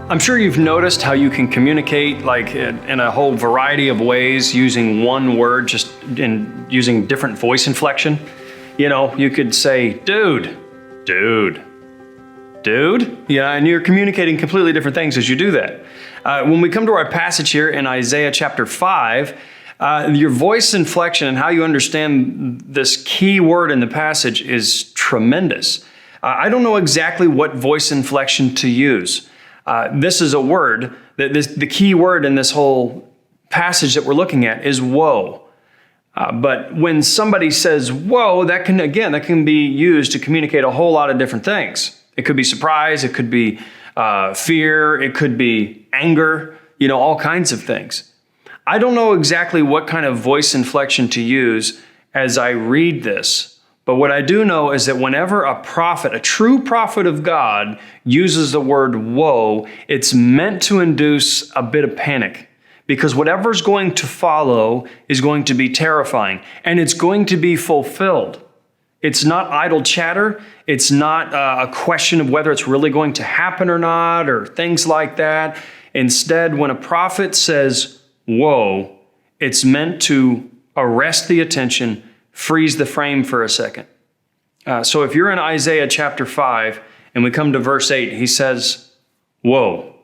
I'm sure you've noticed how you can communicate like in a whole variety of ways using one word, just in using different voice inflection. You know, you could say, dude, dude, dude. Yeah, and you're communicating completely different things as you do that. When we come to our passage here in Isaiah chapter 5, your voice inflection and how you understand this key word in the passage is tremendous. I don't know exactly what voice inflection to use. This is a word, the key word in this whole passage that we're looking at is woe. But when somebody says woe, that can be used to communicate a whole lot of different things. It could be surprise, it could be fear, it could be anger, all kinds of things. I don't know exactly what kind of voice inflection to use as I read this. But what I do know is that whenever a prophet, a true prophet of God, uses the word woe, it's meant to induce a bit of panic. Because whatever's going to follow is going to be terrifying, and it's going to be fulfilled. It's not idle chatter. It's not a question of whether it's really going to happen or not, or things like that. Instead, when a prophet says woe, it's meant to arrest the attention, freeze the frame for a second. So if you're in Isaiah chapter 5 and we come to verse 8, he says, woe.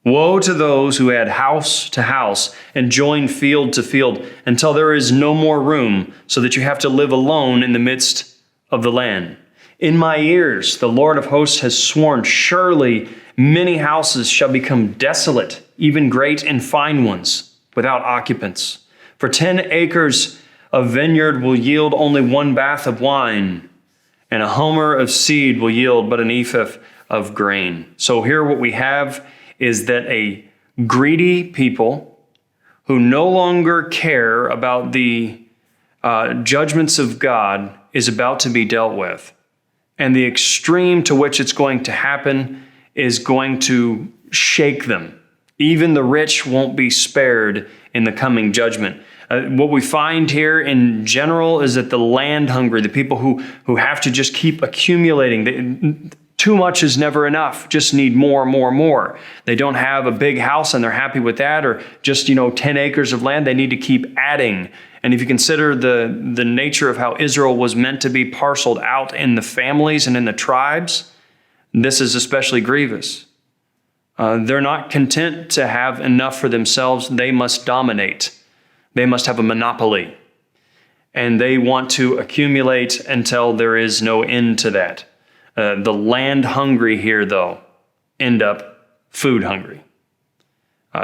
Woe to those who add house to house and join field to field until there is no more room, so that you have to live alone in the midst of the land. In my ears, the Lord of hosts has sworn, surely many houses shall become desolate, even great and fine ones, without occupants. For 10 acres of vineyard will yield only one bath of wine, and a homer of seed will yield but an ephah of grain. So here what we have is that a greedy people who no longer care about the judgments of God is about to be dealt with. And the extreme to which it's going to happen is going to shake them. Even the rich won't be spared in the coming judgment. What we find here in general is that the land hungry, the people who have to just keep accumulating, too much is never enough, just need more, more, more. They don't have a big house and they're happy with that, or just 10 acres of land, they need to keep adding. And if you consider the nature of how Israel was meant to be parceled out in the families and in the tribes, this is especially grievous. They're not content to have enough for themselves. They must dominate. They must have a monopoly. And they want to accumulate until there is no end to that. The land hungry here, though, end up food hungry.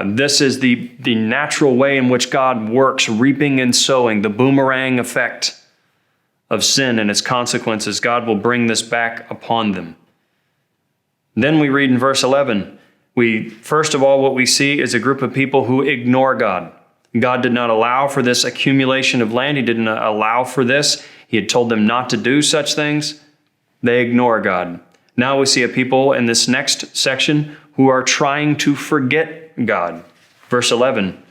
This is the natural way in which God works, reaping and sowing, the boomerang effect of sin and its consequences. God will bring this back upon them. Then we read in verse 11, first of all, what we see is a group of people who ignore God. God did not allow for this accumulation of land. He didn't allow for this. He had told them not to do such things. They ignore God. Now we see a people in this next section who are trying to forget God. Verse 11,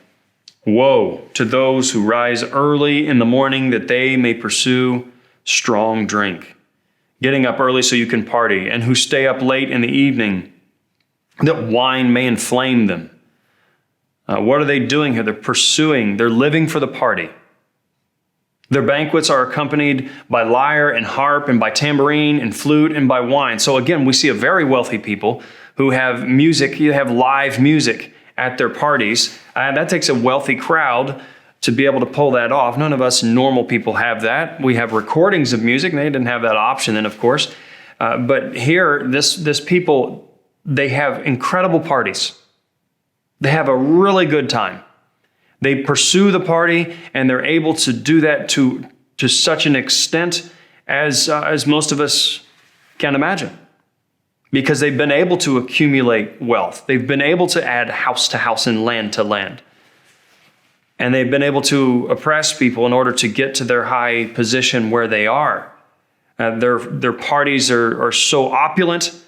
woe to those who rise early in the morning that they may pursue strong drink. Getting up early so you can party, and who stay up late in the evening that wine may inflame them. What are they doing here? They're living for the party. Their banquets are accompanied by lyre and harp and by tambourine and flute and by wine. So again, we see a very wealthy people who have music, have live music at their parties. That takes a wealthy crowd to be able to pull that off. None of us normal people have that. We have recordings of music, and they didn't have that option then, of course. But here, this people, they have incredible parties. They have a really good time. They pursue the party, and they're able to do that to such an extent as most of us can't imagine. Because they've been able to accumulate wealth. They've been able to add house to house and land to land. And they've been able to oppress people in order to get to their high position where they are. Their parties are so opulent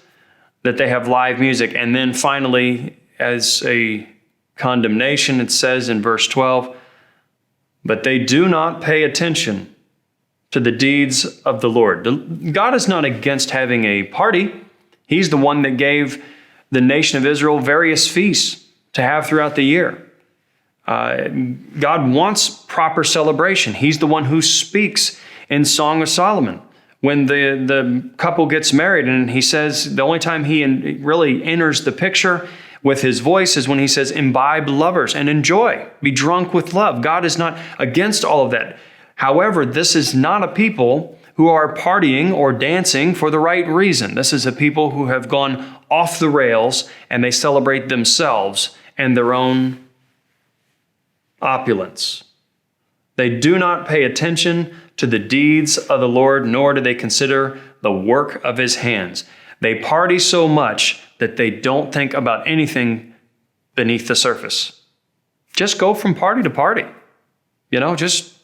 that they have live music. And then finally, as a condemnation, it says in verse 12, but they do not pay attention to the deeds of the Lord. God is not against having a party. He's the one that gave the nation of Israel various feasts to have throughout the year. God wants proper celebration. He's the one who speaks in Song of Solomon. When the couple gets married, and he says the only time he really enters the picture with his voice is when he says, imbibe lovers and enjoy, be drunk with love. God is not against all of that. However, this is not a people who are partying or dancing for the right reason. This is a people who have gone off the rails, and they celebrate themselves and their own opulence. They do not pay attention to the deeds of the Lord, nor do they consider the work of his hands. They party so much that they don't think about anything beneath the surface. Just go from party to party. Just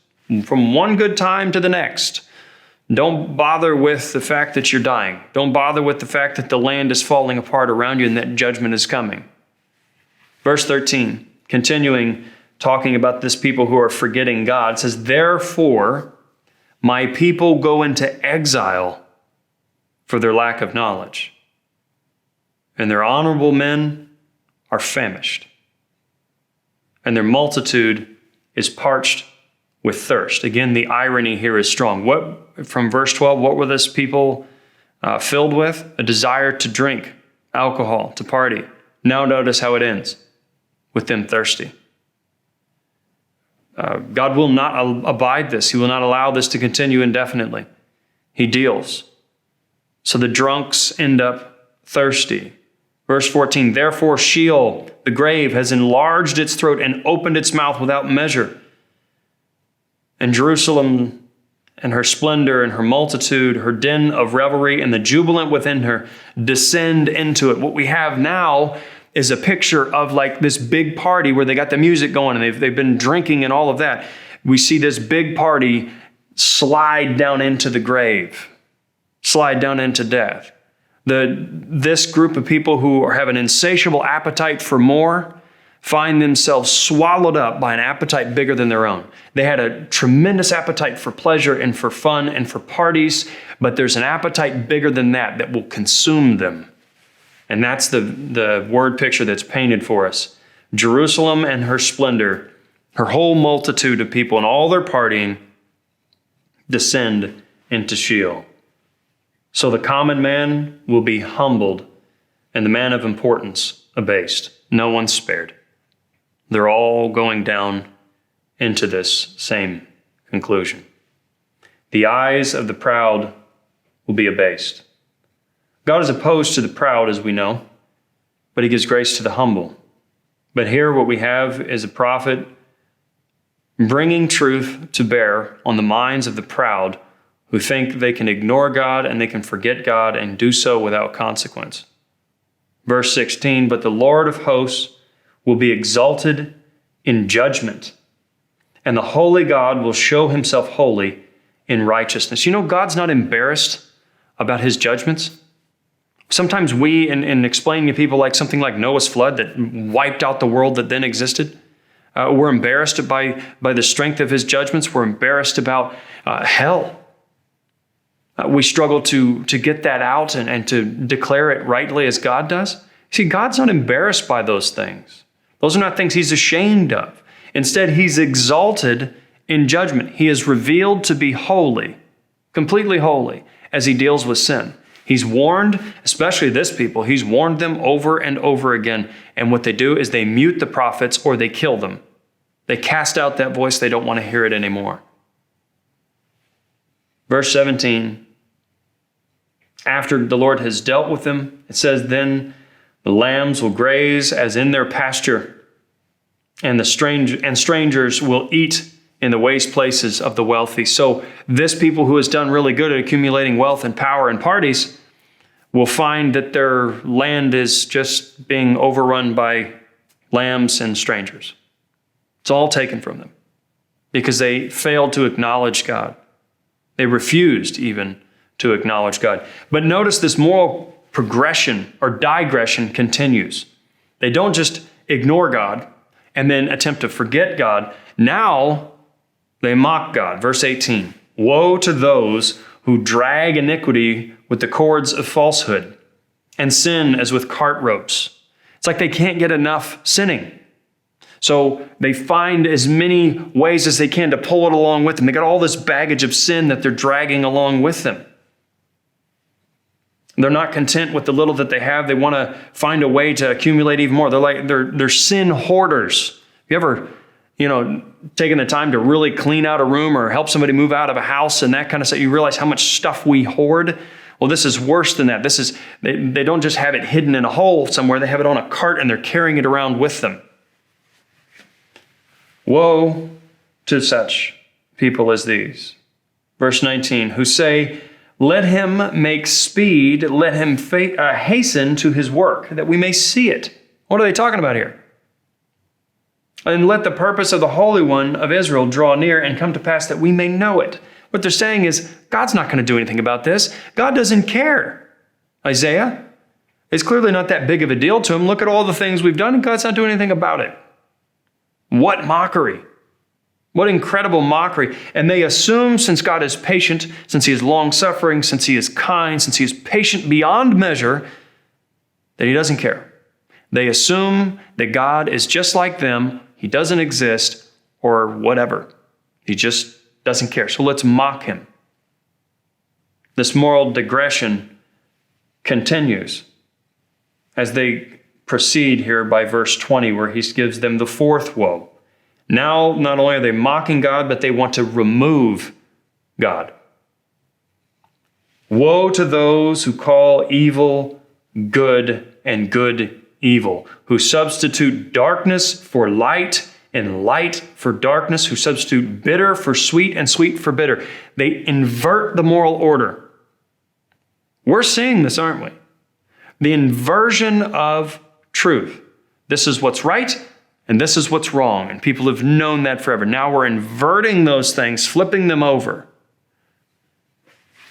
from one good time to the next. Don't bother with the fact that you're dying. Don't bother with the fact that the land is falling apart around you and that judgment is coming. Verse 13, continuing, talking about this people who are forgetting God, says, therefore, my people go into exile for their lack of knowledge, and their honorable men are famished, and their multitude is parched with thirst. Again, the irony here is strong. From verse 12, what were this people filled with? A desire to drink alcohol, to party. Now notice how it ends, with them thirsty. God will not abide this. He will not allow this to continue indefinitely. He deals. So the drunks end up thirsty. Verse 14, therefore Sheol, the grave, has enlarged its throat and opened its mouth without measure. And Jerusalem and her splendor and her multitude, her den of revelry and the jubilant within her descend into it. What we have now is a picture of like this big party where they got the music going and they've been drinking and all of that. We see this big party slide down into the grave, slide down into death. This group of people who have an insatiable appetite for more find themselves swallowed up by an appetite bigger than their own. They had a tremendous appetite for pleasure and for fun and for parties, but there's an appetite bigger than that will consume them. And that's the word picture that's painted for us. Jerusalem and her splendor, her whole multitude of people and all their partying descend into Sheol. So the common man will be humbled and the man of importance abased. No one spared. They're all going down into this same conclusion. The eyes of the proud will be abased. God is opposed to the proud, as we know, but he gives grace to the humble. But here what we have is a prophet bringing truth to bear on the minds of the proud who think they can ignore God and they can forget God and do so without consequence. Verse 16, but the Lord of hosts will be exalted in judgment, and the holy God will show himself holy in righteousness. God's not embarrassed about his judgments. Sometimes we, in explaining to people like something like Noah's flood that wiped out the world that then existed, we're embarrassed by the strength of his judgments. We're embarrassed about hell. We struggle to get that out and to declare it rightly as God does. See, God's not embarrassed by those things. Those are not things he's ashamed of. Instead, he's exalted in judgment. He is revealed to be holy, completely holy, as he deals with sin. He's warned, especially this people, he's warned them over and over again. And what they do is they mute the prophets or they kill them. They cast out that voice. They don't want to hear it anymore. Verse 17, after the Lord has dealt with them, it says, then the lambs will graze as in their pasture, and strangers will eat in the waste places of the wealthy. So this people who has done really good at accumulating wealth and power and parties will find that their land is just being overrun by lambs and strangers. It's all taken from them because they failed to acknowledge God. They refused even to acknowledge God. But notice this moral progression or digression continues. They don't just ignore God and then attempt to forget God. Now they mock God. Verse 18, woe to those who drag iniquity with the cords of falsehood and sin as with cart ropes. It's like they can't get enough sinning. So they find as many ways as they can to pull it along with them. They got all this baggage of sin that they're dragging along with them. They're not content with the little that they have. They want to find a way to accumulate even more. They're sin hoarders. Have you ever, taken the time to really clean out a room or help somebody move out of a house and that kind of stuff? You realize how much stuff we hoard. Well, this is worse than that. They don't just have it hidden in a hole somewhere. They have it on a cart and they're carrying it around with them. Woe to such people as these. Verse 19, who say, let him make speed, let him hasten to his work, that we may see it. What are they talking about here? And let the purpose of the Holy One of Israel draw near and come to pass that we may know it. What they're saying is, God's not going to do anything about this. God doesn't care. Isaiah, it's clearly not that big of a deal to him. Look at all the things we've done, and God's not doing anything about it. What mockery. What incredible mockery. And they assume since God is patient, since he is long-suffering, since he is kind, since he is patient beyond measure, that he doesn't care. They assume that God is just like them, he doesn't exist, or whatever. He just doesn't care. So let's mock him. This moral digression continues as they proceed here by verse 20, where he gives them the fourth woe. Now, not only are they mocking God, but they want to remove God. Woe to those who call evil good and good evil, who substitute darkness for light and light for darkness, who substitute bitter for sweet and sweet for bitter. They invert the moral order. We're seeing this, aren't we? The inversion of truth. This is what's right, and this is what's wrong. And people have known that forever. Now we're inverting those things, flipping them over.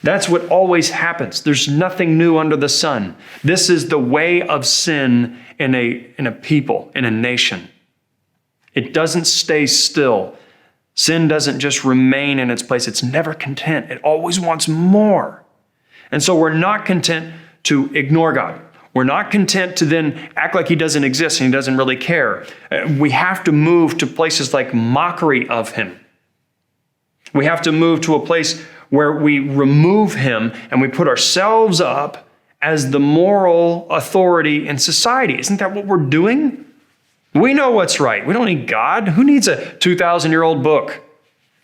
That's what always happens. There's nothing new under the sun. This is the way of sin in a people, in a nation. It doesn't stay still. Sin doesn't just remain in its place. It's never content. It always wants more. And so we're not content to ignore God. We're not content to then act like he doesn't exist and he doesn't really care. We have to move to places like mockery of him. We have to move to a place where we remove him and we put ourselves up as the moral authority in society. Isn't that what we're doing? We know what's right. We don't need God. Who needs a 2,000-year-old book?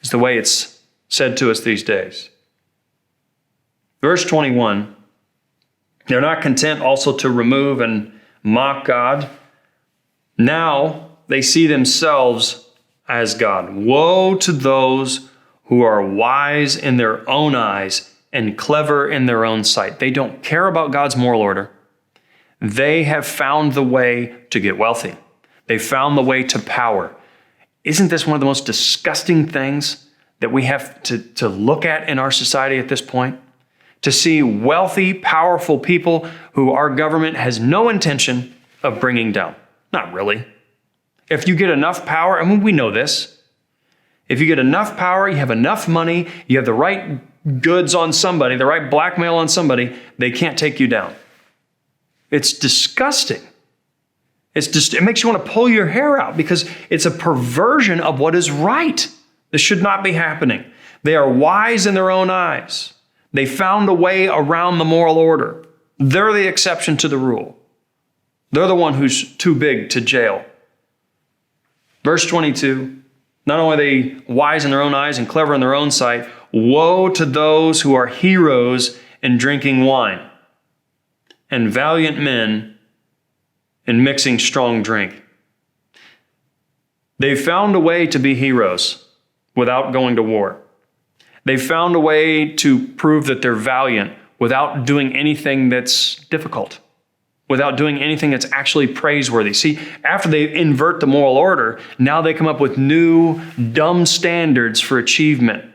Is the way it's said to us these days. Verse 21, they're not content also to remove and mock God. Now they see themselves as God. Woe to those who are wise in their own eyes and clever in their own sight. They don't care about God's moral order. They have found the way to get wealthy. They found the way to power. Isn't this one of the most disgusting things that we have to look at in our society at this point? To see wealthy, powerful people who our government has no intention of bringing down. Not really. If you get enough power, we know this. If you get enough power, you have enough money, you have the right goods on somebody, the right blackmail on somebody, they can't take you down. It's disgusting. It makes you want to pull your hair out because it's a perversion of what is right. This should not be happening. They are wise in their own eyes. They found a way around the moral order. They're the exception to the rule. They're the one who's too big to jail. Verse 22, not only are they wise in their own eyes and clever in their own sight, woe to those who are heroes in drinking wine and valiant men in mixing strong drink. They found a way to be heroes without going to war. They found a way to prove that they're valiant without doing anything that's difficult, without doing anything that's actually praiseworthy. See, after they invert the moral order, now they come up with new, dumb standards for achievement.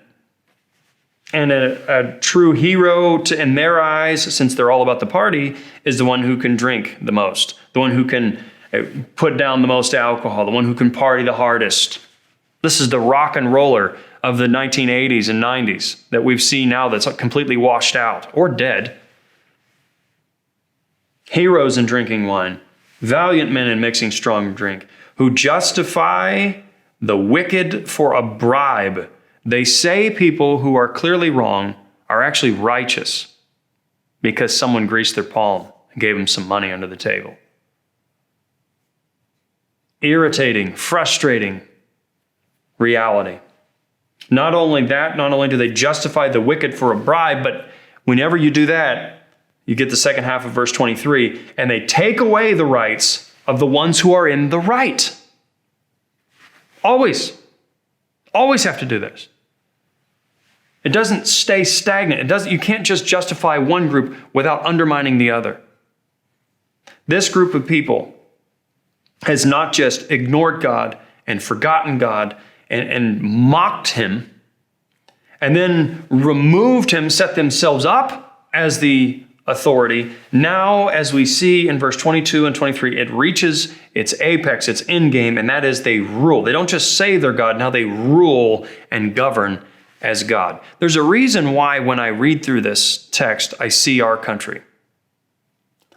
And a true hero in their eyes, since they're all about the party, is the one who can drink the most, the one who can put down the most alcohol, the one who can party the hardest. This is the rock and roller of the 1980s and 90s that we've seen now that's completely washed out or dead. heroes in drinking wine, valiant men in mixing strong drink, who justify the wicked for a bribe. They say people who are clearly wrong are actually righteous because someone greased their palm and gave them some money under the table. Irritating, frustrating reality. Not only do they justify the wicked for a bribe, but whenever you do that, you get the second half of verse 23, and they take away the rights of the ones who are in the right. Always have to do this. It doesn't stay stagnant. You can't just justify one group without undermining the other. This group of people has not just ignored God and forgotten God and mocked him, and then removed him, set themselves up as the authority. Now, as we see in verse 22 and 23, it reaches its apex, its end game, and that is they rule. They don't just say they're God, now they rule and govern as God. There's a reason why when I read through this text, I see our country.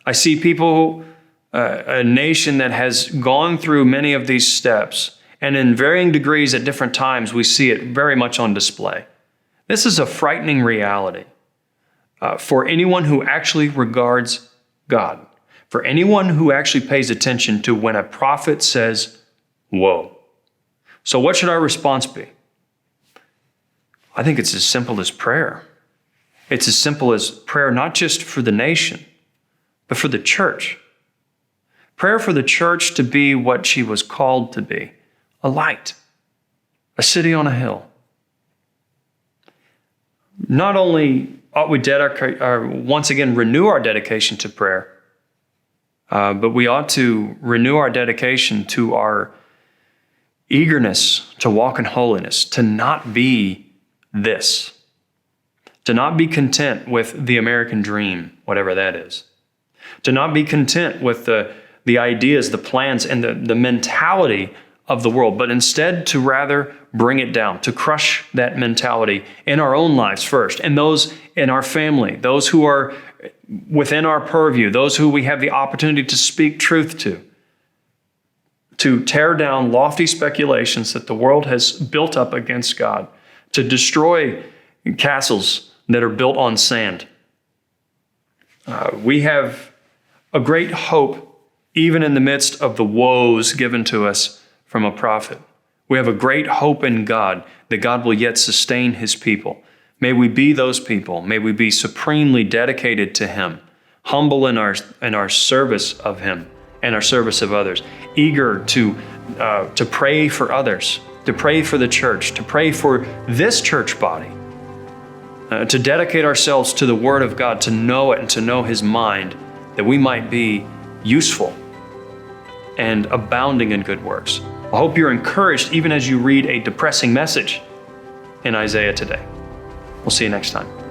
I see people, a nation that has gone through many of these steps, and in varying degrees at different times, we see it very much on display. This is a frightening reality for anyone who actually regards God, for anyone who actually pays attention to when a prophet says, whoa. So what should our response be? I think it's as simple as prayer. It's as simple as prayer, not just for the nation, but for the church. Prayer for the church to be what she was called to be, a light, a city on a hill. Not only ought we once again renew our dedication to prayer, but we ought to renew our dedication to our eagerness to walk in holiness, to not be this, to not be content with the American dream, whatever that is, to not be content with the ideas, the plans, and the mentality of the world, but instead to rather bring it down, to crush that mentality in our own lives first, and those in our family, those who are within our purview, those who we have the opportunity to speak truth to tear down lofty speculations that the world has built up against God, to destroy castles that are built on sand. We have a great hope, even in the midst of the woes given to us from a prophet. We have a great hope in God that God will yet sustain his people. May we be those people. May we be supremely dedicated to him, humble in our service of him and our service of others, eager to pray for others, to pray for the church, to pray for this church body, to dedicate ourselves to the Word of God, to know it and to know his mind, that we might be useful and abounding in good works. I hope you're encouraged even as you read a depressing message in Isaiah today. We'll see you next time.